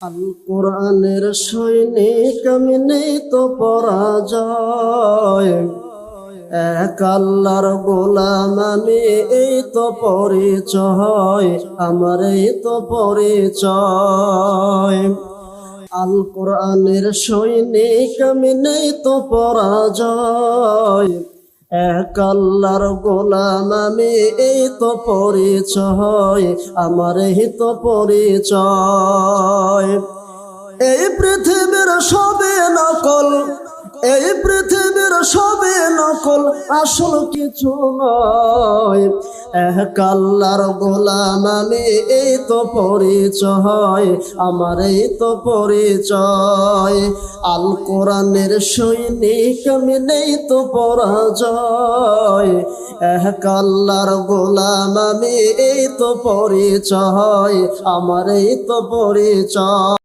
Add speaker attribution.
Speaker 1: আল কোরআনের সৈনিক আমি নেই তো পরাজয়, এক আল্লাহর গোলাম আমি, এই তো পরিচয় আমার, এই তো পরিচয়। আল কোরআনের সৈনিক আমি নেই তো পরাজয়, এক আল্লাহর গোলাম আমি, এই তো পরিচয় আমার, এই তো পরিচয়। এই পৃথিবীর সবে নকল, এই পৃথিবীর সবে নকল, আসল কিছু নয়। এক আল্লাহর গোলাম আমি, এই তো পরিচয় আমার, এই তো পরিচয়। আল কোরআনের সৈনিক আমি নেই তো পরাজয়, এক আল্লাহর গোলাম আমি, এই তো পরিচয় আমার, এই তো পরিচয়।